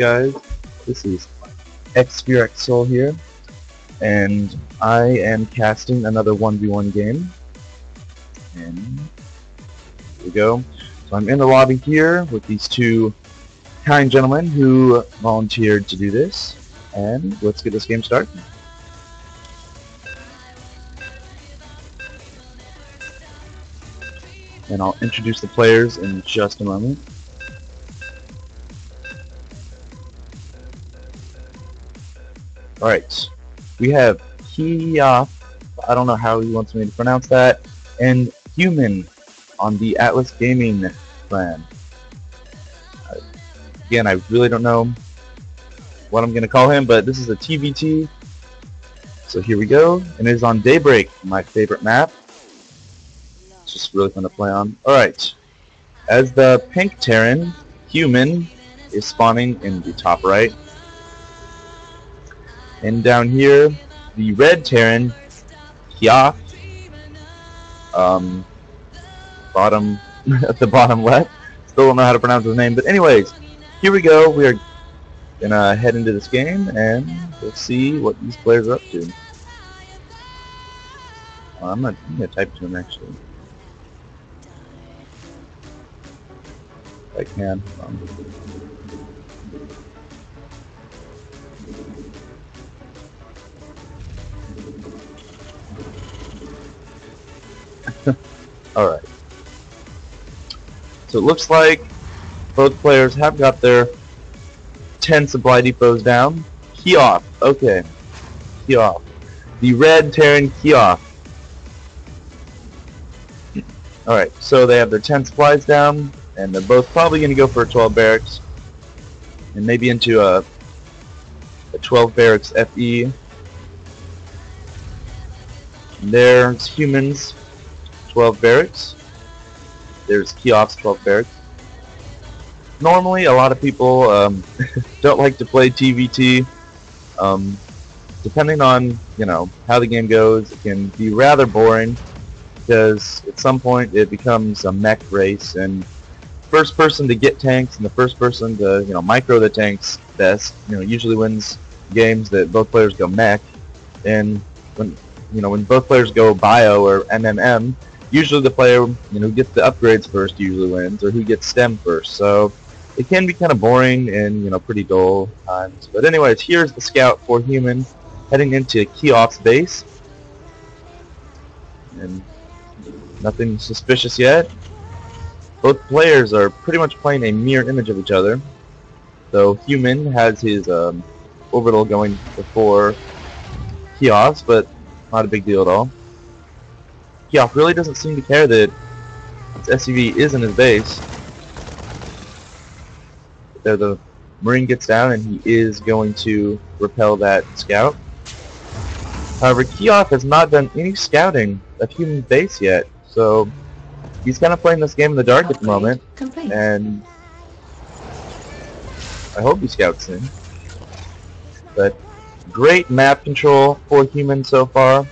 guys? This is xSPHx here, and I am casting another 1v1 game. And here we go. So I'm in the lobby here with these two kind gentlemen who volunteered to do this, and let's get this game started. And I'll introduce the players in just a moment. Alright, we have Kiaph, I don't know how he wants me to pronounce that, and Human on the Atlas Gaming clan. Again, I really don't know what I'm going to call him, but this is a TVT. So here we go, and it is on Daybreak, my favorite map. It's just really fun to play on. Alright, as the pink Terran, Human is spawning in the top right. And down here, the red Terran, Kiaph, bottom at the bottom left. Still don't know how to pronounce his name, but anyways, here we go. We are gonna head into this game, and we'll see what these players are up to. I'm gonna type to him actually. If I can. Alright. So it looks like both players have got their 10 supply depots down. Kiaph, okay. Kiaph. The red Terran Kiaph. Alright, so they have their 10 supplies down, and they're both probably going to go for a 12 barracks. And maybe into a 12 barracks FE. And there's Humans. 12 barracks. There's Kiaph's 12 barracks. Normally, a lot of people don't like to play TVT. Depending on how the game goes, it can be rather boring because at some point it becomes a mech race, and first person to get tanks and the first person to micro the tanks best usually wins games that both players go mech. And when both players go bio or MMM, usually the player who gets the upgrades first usually wins, or who gets STEM first. So it can be kind of boring and pretty dull times. But anyways, here's the scout for Human heading into Kiaph's base, and nothing suspicious yet. Both players are pretty much playing a mirror image of each other. So Human has his orbital going before Kiaph's, but not a big deal at all. Kiaph really doesn't seem to care that his SUV is in his base. There, the Marine gets down, and he is going to repel that scout. However, Kiaph has not done any scouting of Human's base yet, so he's kind of playing this game in the dark at the moment, and I hope he scouts in. But great map control for Human so far.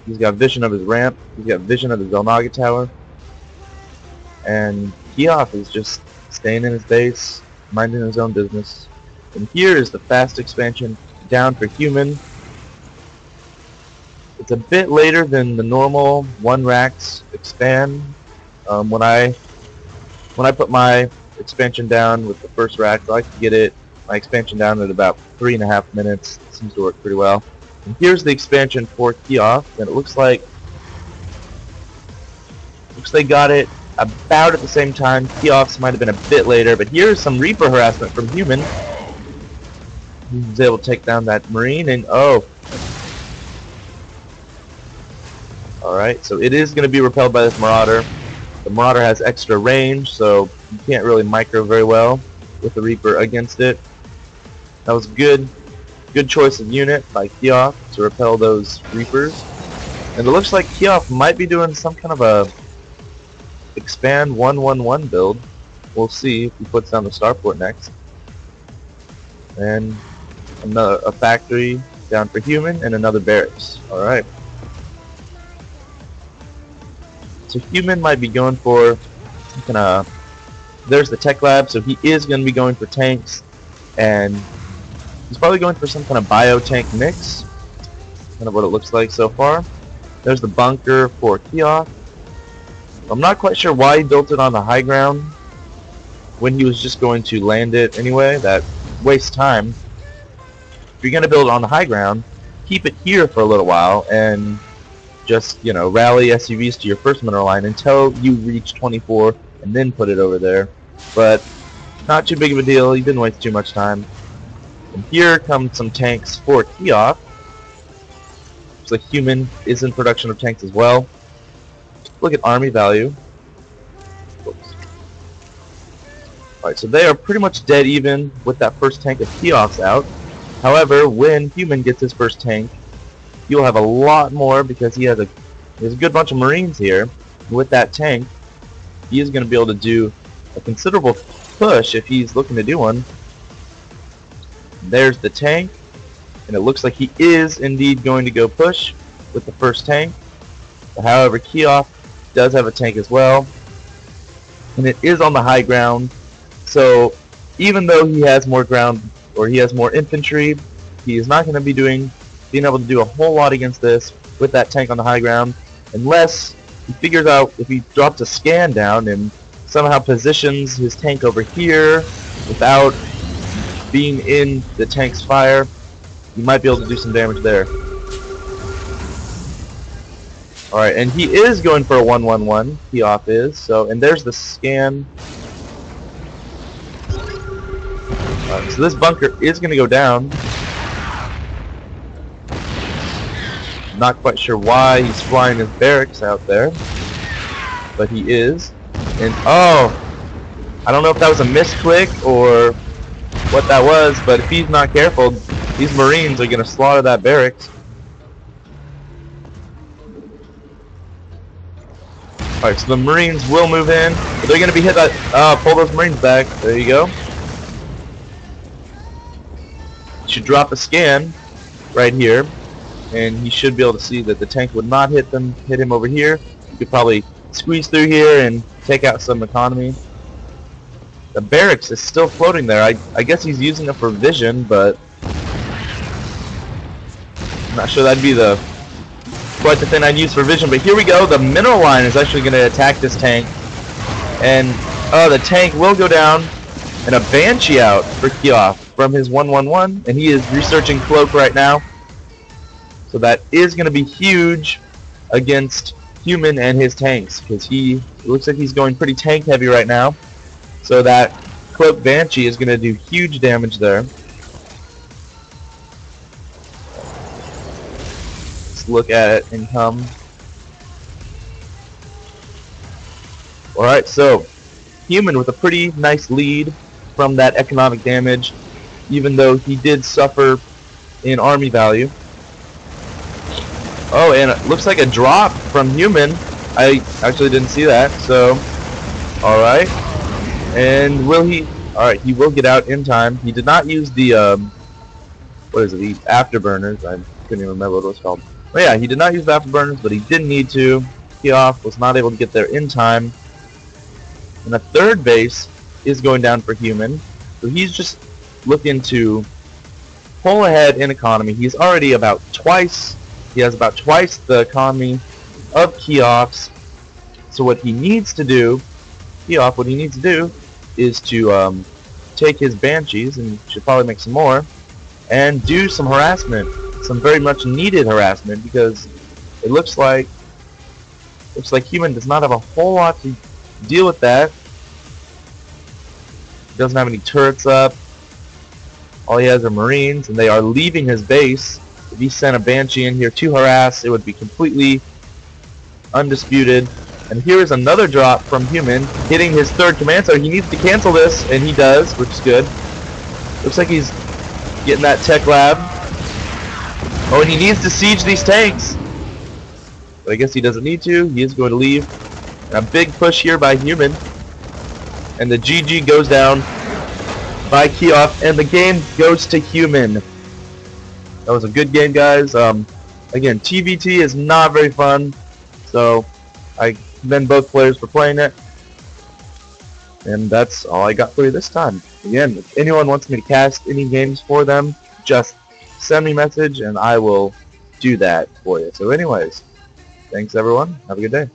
He's got vision of his ramp. He's got vision of the Zelnaga tower. And Kiaph is just staying in his base, minding his own business. And here is the fast expansion down for Human. It's a bit later than the normal 1 racks expand. When I put my expansion down with the first rack, I like to get my expansion down at about 3.5 minutes. It seems to work pretty well. And here's the expansion for Kiaph, and it looks like they got it about at the same time. Kiaph's might have been a bit later, but here's some Reaper harassment from Human. He was able to take down that Marine, and alright, so it is going to be repelled by this Marauder. The Marauder has extra range, so you can't really micro very well with the Reaper against it. That was good choice of unit by Kiaph to repel those Reapers. And it looks like Kiaph might be doing some kind of a expand 1-1-1 build. We'll see if he puts down the starport next. And a factory down for Human, and another barracks. Alright. So Human might be going for there's the tech lab, so he is going to be going for tanks. and he's probably going for some kind of bio-tank mix. Kind of what it looks like so far. There's the bunker for Kiaph. I'm not quite sure why he built it on the high ground when he was just going to land it anyway. That wastes time. If you're going to build it on the high ground, keep it here for a little while and just, you know, rally SUVs to your first mineral line until you reach 24 and then put it over there. But not too big of a deal. He didn't waste too much time. And here come some tanks for Kiaph. Looks like Human is in production of tanks as well. Look at army value. Oops. Alright, so they are pretty much dead even with that first tank of Kiaph's out. However, when Human gets his first tank, he'll have a lot more because he has a good bunch of Marines here. And with that tank, he is going to be able to do a considerable push if he's looking to do one. There's the tank, and it looks like he is indeed going to go push with the first tank. However, Kiaph does have a tank as well, and it is on the high ground. So even though he has more ground, or he has more infantry, he is not going to be being able to do a whole lot against this with that tank on the high ground, unless he figures out if he drops a scan down and somehow positions his tank over here without being in the tank's fire. You might be able to do some damage there. Alright, and he is going for a 1-1-1, Kiaph is, so, and there's the scan. So this bunker is going to go down. Not quite sure why he's flying his barracks out there, but he is. And oh, I don't know if that was a misclick or what that was, but if he's not careful, these Marines are going to slaughter that barracks. Alright, so the Marines will move in, but they're going to be hit by... pull those Marines back. There you go. Should drop a scan right here, and he should be able to see that the tank would not hit him over here. You could probably squeeze through here and take out some economy. The barracks is still floating there. I guess he's using it for vision, but I'm not sure that'd be quite the thing I'd use for vision. But here we go. The mineral line is actually going to attack this tank, and the tank will go down, and a Banshee out for Kiaph from his 1-1-1, and he is researching cloak right now. So that is going to be huge against Human and his tanks, because it looks like he's going pretty tank heavy right now. So that cloak Banshee is going to do huge damage there. Let's look at it and come. Alright, so Human with a pretty nice lead from that economic damage, even though he did suffer in army value. Oh, and it looks like a drop from Human. I actually didn't see that, so alright. And will he... Alright, he will get out in time. He did not use the, what is it, the afterburners. I couldn't even remember what it was called. But yeah, he did not use the afterburners, but he did need to. Kiaph was not able to get there in time. And the third base is going down for Human. So he's just looking to pull ahead in economy. He's already about twice... He has about twice the economy of Kiaph's. So what he needs to do, Kiaph, what he needs to do is to take his Banshees, and should probably make some more, and do some harassment, some very much needed harassment, because it looks like Human does not have a whole lot to deal with that. He doesn't have any turrets up. All he has are Marines, and they are leaving his base. If he sent a Banshee in here to harass, it would be completely undisputed. And here is another drop from Human, hitting his third command, so he needs to cancel this, and he does, which is good. Looks like he's getting that tech lab. Oh, and he needs to siege these tanks. But I guess he doesn't need to. He is going to leave. And a big push here by Human. And the GG goes down by Kiaph, and the game goes to Human. That was a good game, guys. Again, TVT is not very fun, so I commend both players for playing it. And that's all I got for you this time. Again, if anyone wants me to cast any games for them, just send me a message and I will do that for you. So anyways, thanks everyone. Have a good day.